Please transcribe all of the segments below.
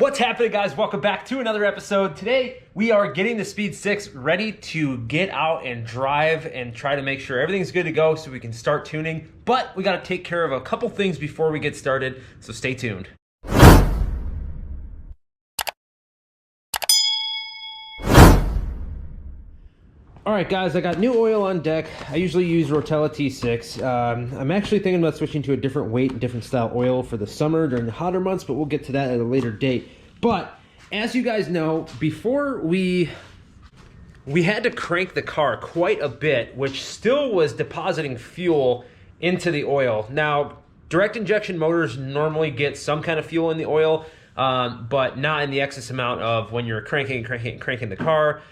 What's happening, guys? Welcome back to another episode. Today we are getting the Speed 6 ready to get out and drive and try to make sure everything's good to go so we can start tuning. But we got to take care of a couple things before we get started, so stay tuned. All right, guys, I got new oil on deck. I usually use Rotella T6. I'm actually thinking about switching to a different weight and different style oil for the summer during the hotter months, but we'll get to that at a later date. But as you guys know, before we had to crank the car quite a bit, which still was depositing fuel into the oil. Now, direct injection motors normally get some kind of fuel in the oil, but not in the excess amount of when you're cranking the car.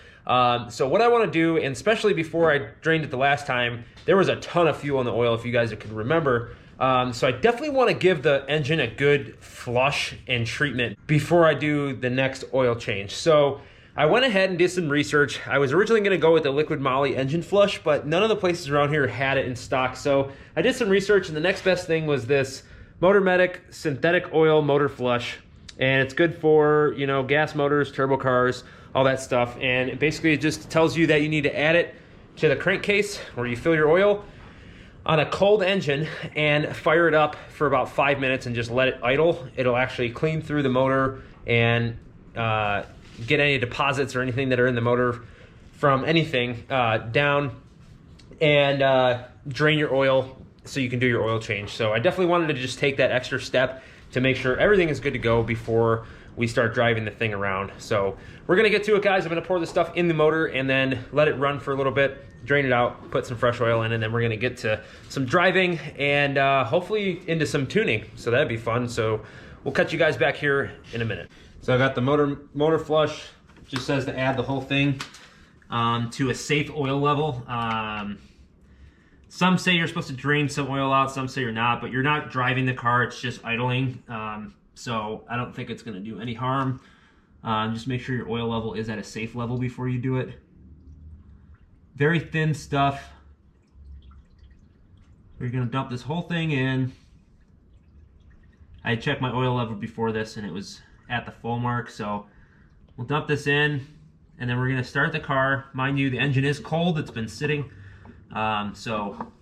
So what I want to do, and especially before I drained it the last time, there was a ton of fuel in the oil, if you guys can remember. So I definitely want to give the engine a good flush and treatment before I do the next oil change. So I went ahead and did some research. I was originally going to go with the liquid moly engine flush, but none of the places around here had it in stock. So I did some research, and the next best thing was this Motor Medic synthetic oil motor flush. And it's good for, you know, gas motors, turbo cars, all that stuff. And basically it just tells you that you need to add it to the crankcase where you fill your oil on a cold engine and fire it up for about 5 minutes and just let it idle. It'll actually clean through the motor and get any deposits or anything that are in the motor from anything down, and drain your oil so you can do your oil change. So I definitely wanted to just take that extra step to make sure everything is good to go before we start driving the thing around. So we're gonna get to it, guys. I'm gonna pour this stuff in the motor and then let it run for a little bit, drain it out, put some fresh oil in, and then we're gonna get to some driving and hopefully into some tuning. So that'd be fun. So we'll catch you guys back here in a minute. So I got the motor flush. Just says to add the whole thing to a safe oil level. Some say you're supposed to drain some oil out, some say you're not, but you're not driving the car, it's just idling. So I don't think it's gonna do any harm. Just make sure your oil level is at a safe level before you do it. Very thin stuff. You're gonna dump this whole thing in. I checked my oil level before this and it was at the full mark, so we'll dump this in and then we're gonna start the car. Mind you, the engine is cold, it's been sitting. So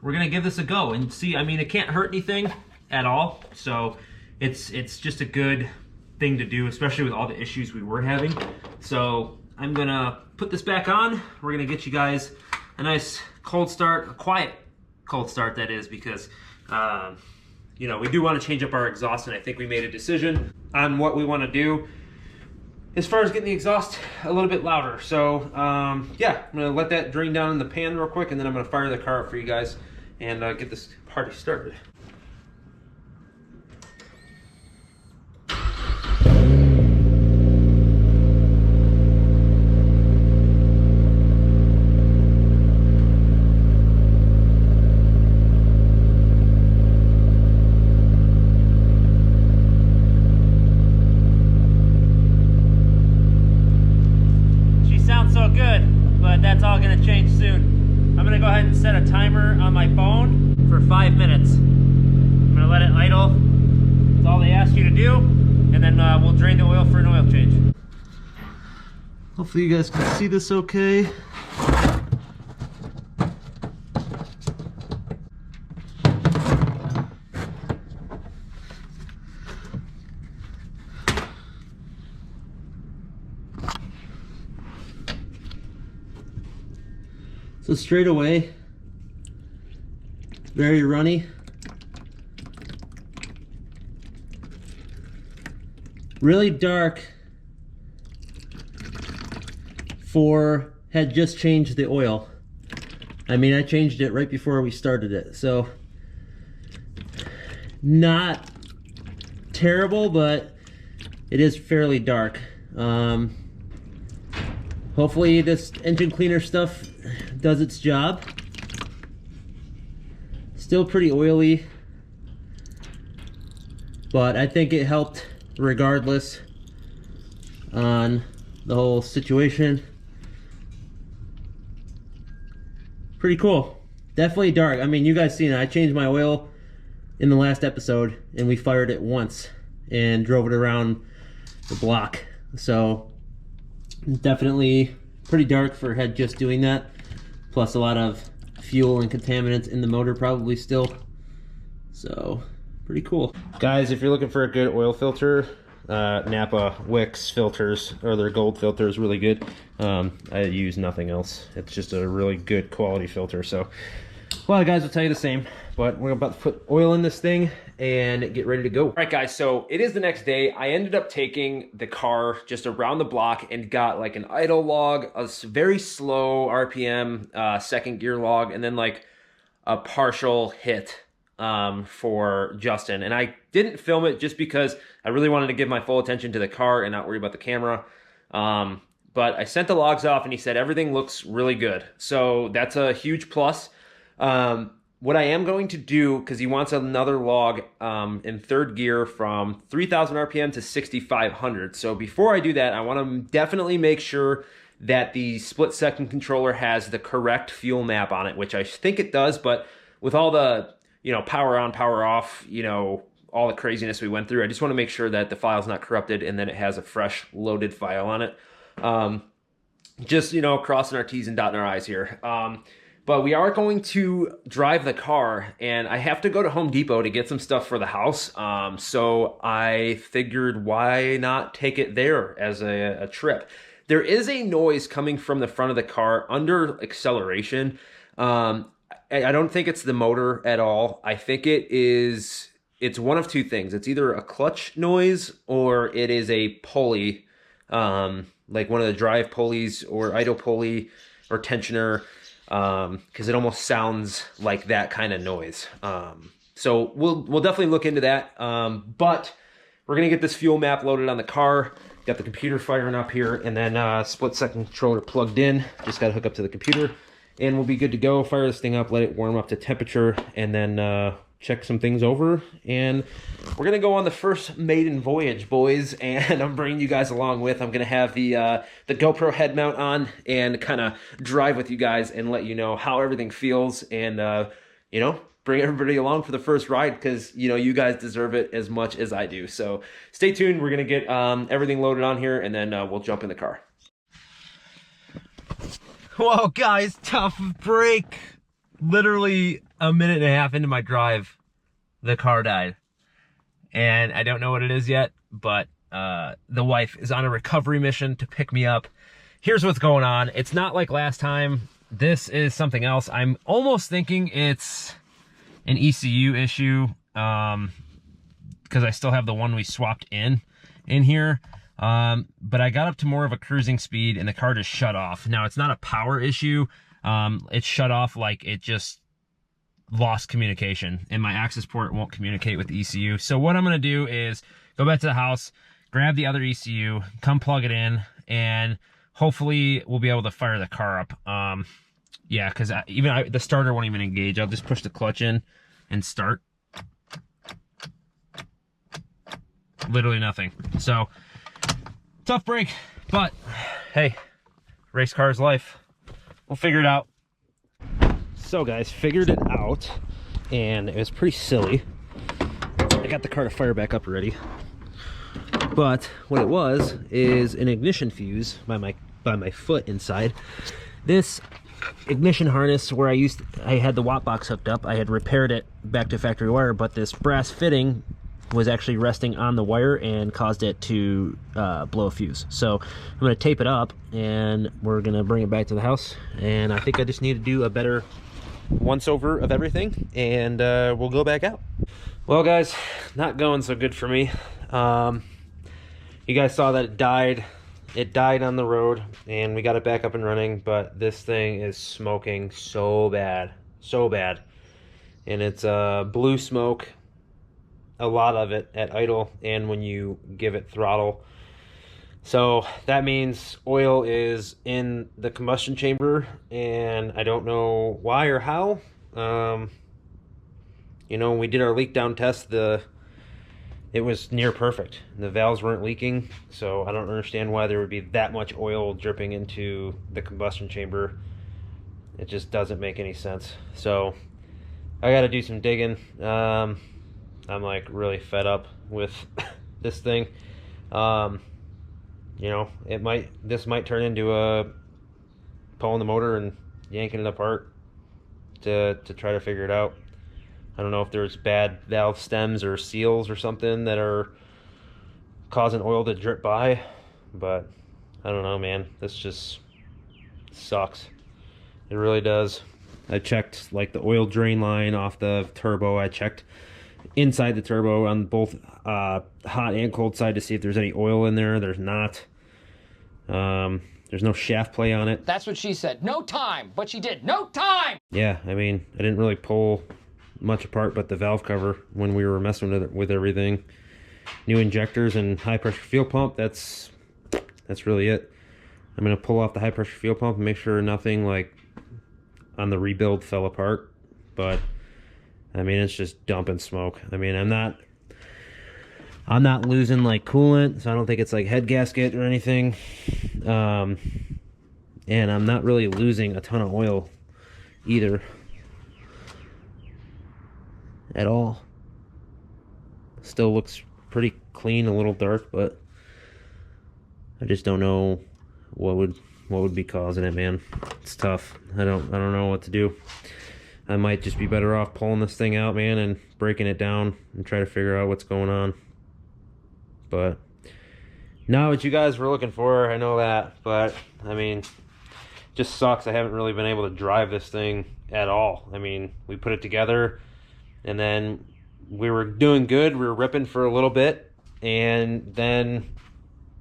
we're gonna give this a go and see. I mean, it can't hurt anything at all, so it's just a good thing to do, especially with all the issues we were having. So I'm gonna put this back on. We're gonna get you guys a nice cold start, a quiet cold start that is, because you know, we do want to change up our exhaust, and I think we made a decision on what we want to do as far as getting the exhaust a little bit louder. So yeah, I'm gonna let that drain down in the pan real quick, and then I'm gonna fire the car up for you guys and get this party started. That's all gonna change soon. I'm gonna go ahead and set a timer on my phone for 5 minutes. I'm gonna let it idle. That's all they asked you to do. And then we'll drain the oil for an oil change. Hopefully you guys can see this okay. So straight away, very runny. Really dark for had just changed the oil. I mean, I changed it right before we started it. So not terrible, but it is fairly dark. Hopefully this engine cleaner stuff does its job. Still pretty oily, but I think it helped regardless on the whole situation. Pretty cool. Definitely dark. I mean, you guys seen it. I changed my oil in the last episode and we fired it once. and drove it around the block. So definitely pretty dark for head just doing that. Plus a lot of fuel and contaminants in the motor probably still. So pretty cool. Guys, if you're looking for a good oil filter, Napa Wicks filters, or their gold filter, is really good. I use nothing else. It's just a really good quality filter. So a lot of guys will tell you the same, but we're about to put oil in this thing and get ready to go. All right, guys, so it is the next day. I ended up taking the car just around the block and got like an idle log, a very slow RPM second gear log, and then like a partial hit for Justin. And I didn't film it just because I really wanted to give my full attention to the car and not worry about the camera. But I sent the logs off and he said everything looks really good. So that's a huge plus. What I am going to do, because he wants another log in third gear from 3,000 RPM to 6,500. So before I do that, I want to definitely make sure that the split second controller has the correct fuel map on it, which I think it does. But with all the, power on, power off, all the craziness we went through, I just want to make sure that the file's not corrupted and then it has a fresh loaded file on it. Just, crossing our T's and dotting our I's here. But we are going to drive the car, and I have to go to Home Depot to get some stuff for the house. So I figured, why not take it there as a trip? There is a noise coming from the front of the car under acceleration. I don't think it's the motor at all. I think it's one of two things. It's either a clutch noise or it is a pulley, like one of the drive pulleys or idle pulley or tensioner. Because it almost sounds like that kind of noise. So we'll definitely look into that. But we're gonna get this fuel map loaded on the car. Got the computer firing up here, and then split second controller plugged in. Just got to hook up to the computer, and we'll be good to go. Fire this thing up, let it warm up to temperature, and then check some things over. And we're gonna go on the first maiden voyage, boys. And I'm bringing you guys along with. I'm gonna have the GoPro head mount on and kind of drive with you guys and let you know how everything feels, and bring everybody along for the first ride, because you guys deserve it as much as I do. So stay tuned. We're gonna get everything loaded on here, and then we'll jump in the car. Whoa, guys, tough break. Literally a minute and a half into my drive, the car died. And I don't know what it is yet, but the wife is on a recovery mission to pick me up. Here's what's going on. It's not like last time. This is something else. I'm almost thinking it's an ECU issue, because I still have the one we swapped in here. But I got up to more of a cruising speed and the car just shut off. Now, it's not a power issue. It shut off like it just lost communication, and my access port won't communicate with the ECU. So what I'm going to do is go back to the house, grab the other ECU, come plug it in, and hopefully we'll be able to fire the car up. Yeah, because the starter won't even engage. I'll just push the clutch in and start. Literally nothing. So tough break, but hey, race car is life. We'll figure it out. So guys, figured it out, and it was pretty silly. I got the car to fire back up already, but what it was is an ignition fuse by my foot inside. This ignition harness, where I had the watt box hooked up, I had repaired it back to factory wire, but this brass fitting was actually resting on the wire and caused it to blow a fuse. So I'm going to tape it up, and we're going to bring it back to the house, and I think I just need to do a better once over of everything, and we'll go back out. Well guys, not going so good for me. You guys saw that it died on the road, and we got it back up and running, but this thing is smoking so bad, and it's blue smoke, a lot of it at idle and when you give it throttle. So that means oil is in the combustion chamber, and I don't know why or how. When we did our leak down test, it was near perfect. The valves weren't leaking, so I don't understand why there would be that much oil dripping into the combustion chamber. It just doesn't make any sense. So I got to do some digging. I'm like really fed up with this thing. You know, this might turn into a pulling the motor and yanking it apart to try to figure it out. I don't know if there's bad valve stems or seals or something that are causing oil to drip by, but I don't know, man. This just sucks. It really does. I checked like the oil drain line off the turbo. I checked inside the turbo on both hot and cold side to see if there's any oil in there. There's not. There's no shaft play on it. That's what she said. No time, but she did. No time! Yeah, I mean, I didn't really pull much apart but the valve cover when we were messing with everything. New injectors and high pressure fuel pump. That's really it. I'm gonna pull off the high pressure fuel pump and make sure nothing like on the rebuild fell apart. But I mean, it's just dumping smoke. I mean, I'm not losing like coolant, so I don't think it's like head gasket or anything. And I'm not really losing a ton of oil either at all. Still looks pretty clean, a little dark, but I just don't know what would be causing it, man. It's tough. I don't know what to do. I might just be better off pulling this thing out, man, and breaking it down and try to figure out what's going on. But not what you guys were looking for, I know that, but I mean, just sucks. I haven't really been able to drive this thing at all. I mean, we put it together and then we were doing good. We were ripping for a little bit, and then,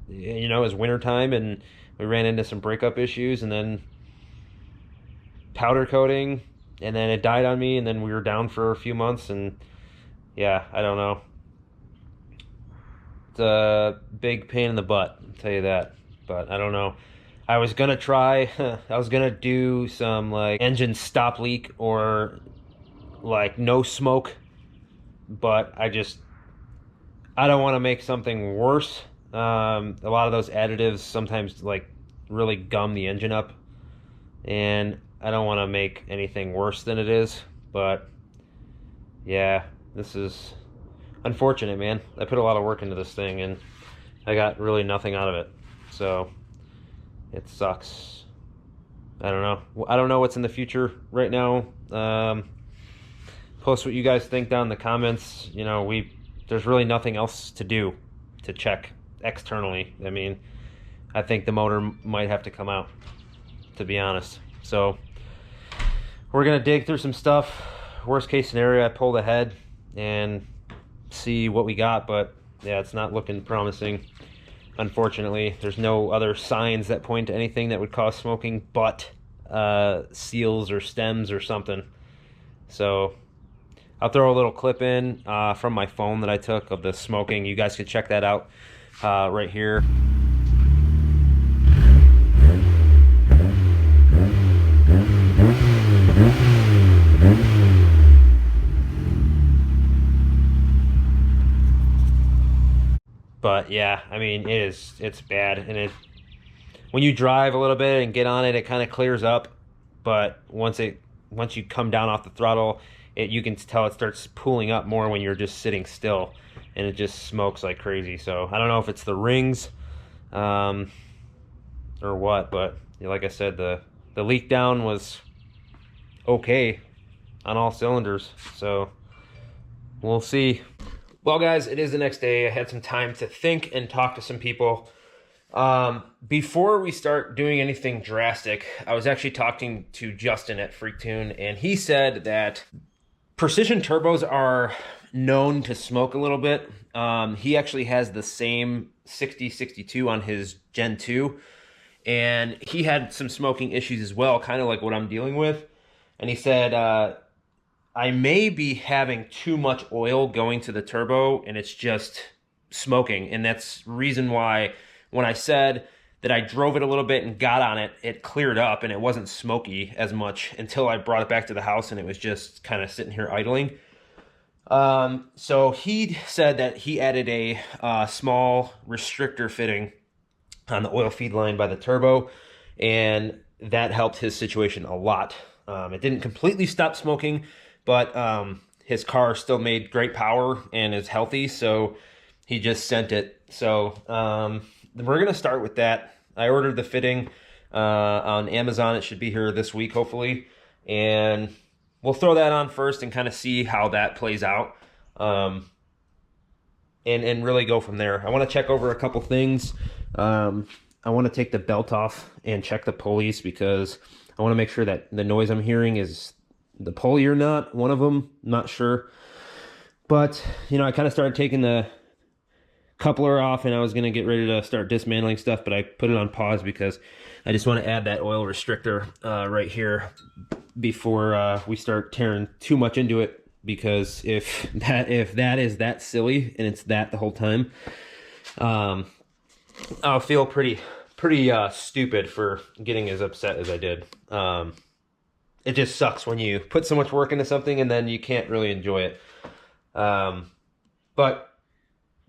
you know, it was wintertime and we ran into some breakup issues, and then powder coating, and then it died on me, and then we were down for a few months, and yeah, I don't know. It's a big pain in the butt, I'll tell you that. But I don't know. I was gonna try, I was gonna do some like engine stop leak or like no smoke, but I don't want to make something worse. A lot of those additives sometimes like really gum the engine up, and I don't want to make anything worse than it is. But yeah, this is unfortunate, man. I put a lot of work into this thing and I got really nothing out of it, so it sucks. I don't know what's in the future right now. Post what you guys think down in the comments. You know, there's really nothing else to do to check externally. I mean, I think the motor might have to come out, to be honest. So we're gonna dig through some stuff. Worst case scenario, I pull the head and see what we got, but yeah, it's not looking promising. Unfortunately, there's no other signs that point to anything that would cause smoking but seals or stems or something. So I'll throw a little clip in from my phone that I took of the smoking. You guys could check that out right here. But yeah, I mean, it's bad, and when you drive a little bit and get on it, it kind of clears up. But once you come down off the throttle, you can tell it starts pooling up more when you're just sitting still, and it just smokes like crazy. So I don't know if it's the rings or what, but like I said, the leak down was okay on all cylinders, so we'll see. Well, guys, it is the next day. I had some time to think and talk to some people. Before we start doing anything drastic, I was actually talking to Justin at FREEKTUNE, and he said that precision turbos are known to smoke a little bit. He actually has the same 6062 on his Gen 2, and he had some smoking issues as well, kind of like what I'm dealing with. And he said, I may be having too much oil going to the turbo and it's just smoking. And that's the reason why when I said that I drove it a little bit and got on it, it cleared up and it wasn't smoky as much until I brought it back to the house and it was just kind of sitting here idling. So he said that he added a small restrictor fitting on the oil feed line by the turbo, and that helped his situation a lot. It didn't completely stop smoking, but his car still made great power and is healthy, so he just sent it. So we're gonna start with that. I ordered the fitting on Amazon. It should be here this week, hopefully, and we'll throw that on first and kind of see how that plays out, and really go from there. I want to check over a couple things. I want to take the belt off and check the pulleys, because I want to make sure that the noise I'm hearing is the pulley or not. One of them, not sure. But, you know, I kind of started taking the coupler off, and I was going to get ready to start dismantling stuff, but I put it on pause because I just want to add that oil restrictor right here before we start tearing too much into it, because if that is that silly and it's that the whole time, I'll feel pretty stupid for getting as upset as I did. It just sucks when you put so much work into something and then you can't really enjoy it. But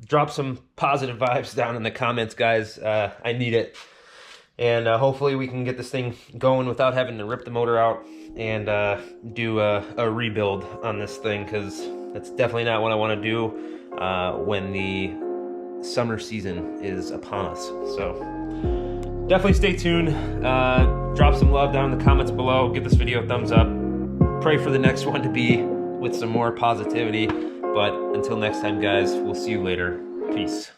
drop some positive vibes down in the comments, guys. I need it. And hopefully we can get this thing going without having to rip the motor out and do a rebuild on this thing, because that's definitely not what I want to do when the summer season is upon us. So definitely stay tuned. Drop some love down in the comments below. Give this video a thumbs up. Pray for the next one to be with some more positivity. But until next time, guys, we'll see you later. Peace.